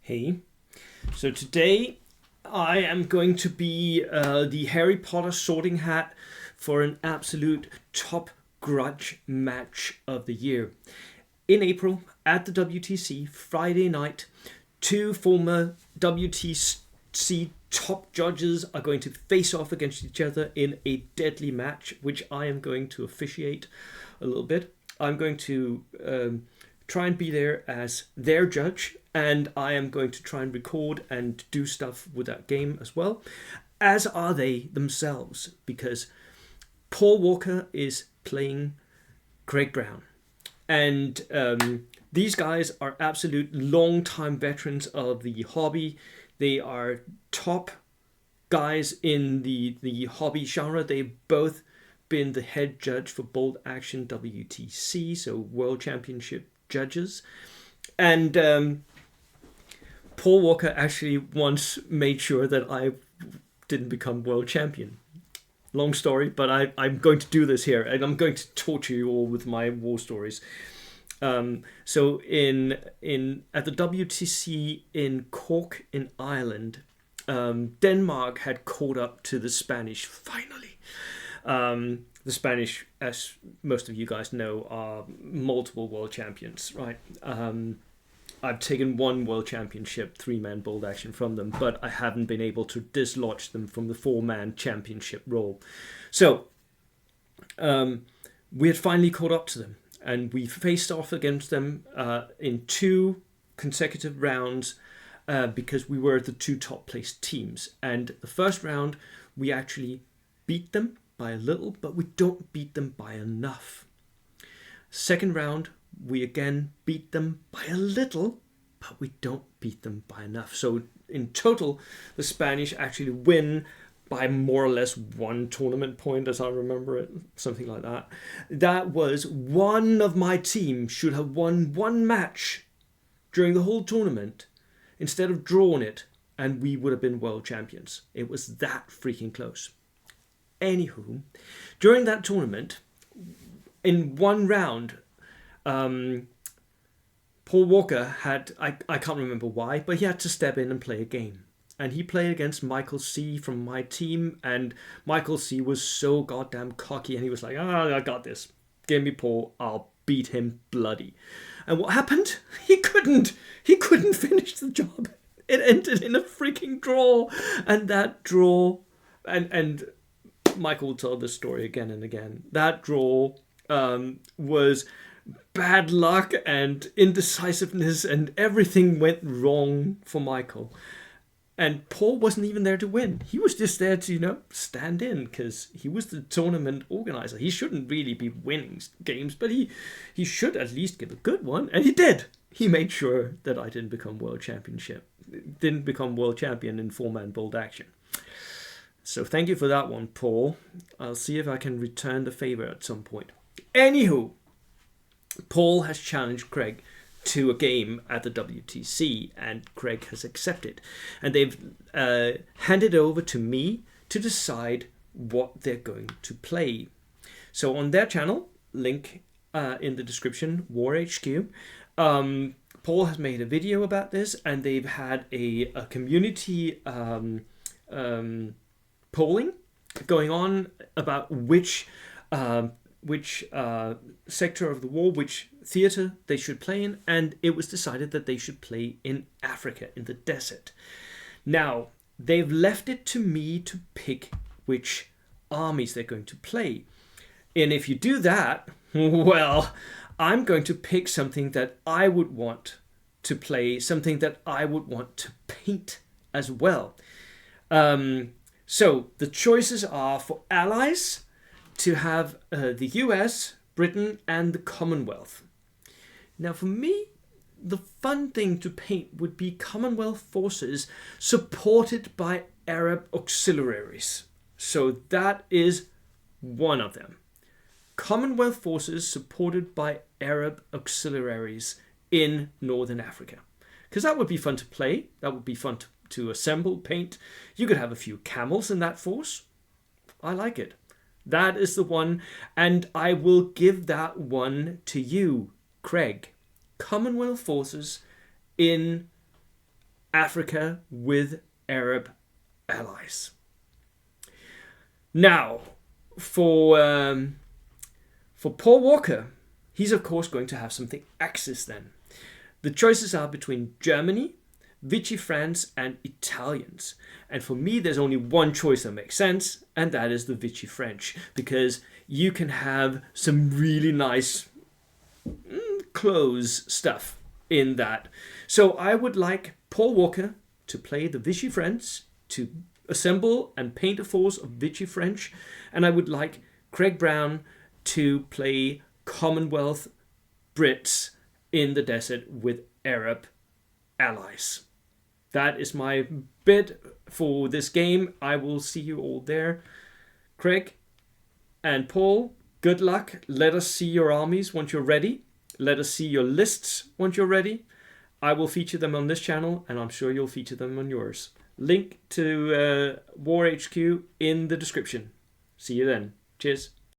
Hey, so today I am going to be the Harry Potter sorting hat for an absolute top grudge match of the year. In April, at the WTC, Friday night, two former WTC top judges are going to face off against each other in a deadly match, which I am going to officiate a little bit. I'm going to try and be there as their judge, and I am going to try and record and do stuff with that game as well, as are they themselves, because Paul Walker is playing Craig Brown. And these guys are absolute long-time veterans of the hobby. They are top guys in the hobby genre. They've both been the head judge for Bold Action WTC, so World Championship judges. And Paul Walker actually once made sure that I didn't become world champion. Long story, but I'm going to do this here, and I'm going to torture you all with my war stories. So in at the WTC in Cork in Ireland, Denmark had caught up to the Spanish finally. The Spanish, as most of you guys know, are multiple world champions, right? I've taken one world championship 3-man bold action from them, but I haven't been able to dislodge them from the 4-man championship role. So we had finally caught up to them, and we faced off against them in 2 consecutive rounds because we were the 2 top placed teams. And the first round, we actually beat them by a little, but we don't beat them by enough. Second round, we again beat them by a little, but we don't beat them by enough. So in total, the Spanish actually win by more or less 1 tournament point, as I remember it, something like that. That was one of my team should have won 1 match during the whole tournament instead of drawn it, and we would have been world champions. It was that freaking close. Anywho, during that tournament, in 1 round, Paul Walker had, I can't remember why, but he had to step in and play a game. And he played against Michael C. from my team, and Michael C. was so goddamn cocky, and he was like, I got this. Give me Paul, I'll beat him bloody. And what happened? He couldn't finish the job. It ended in a freaking draw. And that draw, and Michael will tell this story again and again. That draw was bad luck and indecisiveness, and everything went wrong for Michael. And Paul wasn't even there to win. He was just there to, stand in, because he was the tournament organizer. He shouldn't really be winning games, but he should at least give a good one. And he did. He made sure that I didn't become world champion in 4-man bold action. So thank you for that one, Paul. I'll see if I can return the favor at some point. Anywho, Paul has challenged Craig to a game at the WTC, and Craig has accepted. And they've handed over to me to decide what they're going to play. So on their channel, link in the description, War HQ, Paul has made a video about this, and they've had a community polling going on about which sector of the war, which theater they should play in, and it was decided that they should play in Africa, in the desert. Now, they've left it to me to pick which armies they're going to play. And if you do that, well, I'm going to pick something that I would want to play, something that I would want to paint as well. So the choices are for allies to have the US, Britain, and the Commonwealth. Now for me, the fun thing to paint would be Commonwealth forces supported by Arab auxiliaries. So that is one of them. Commonwealth forces supported by Arab auxiliaries in Northern Africa. Because that would be fun to play. That would be fun to assemble, paint. You could have a few camels in that force. I like it. That is the one, and I will give that one to you, Craig. Commonwealth forces in Africa with Arab allies. Now, for Paul Walker, he's of course going to have something Axis then. The choices are between Germany, Vichy France, and Italians. And for me, there's only one choice that makes sense, and that is the Vichy French, because you can have some really nice clothes stuff in that. So I would like Paul Walker to play the Vichy French, to assemble and paint a force of Vichy French, and I would like Craig Brown to play Commonwealth Brits in the desert with Arab allies. That is my bid for this game. I will see you all there. Craig and Paul, good luck. Let us see your armies once you're ready. Let us see your lists once you're ready. I will feature them on this channel, and I'm sure you'll feature them on yours. Link to War HQ in the description. See you then. Cheers.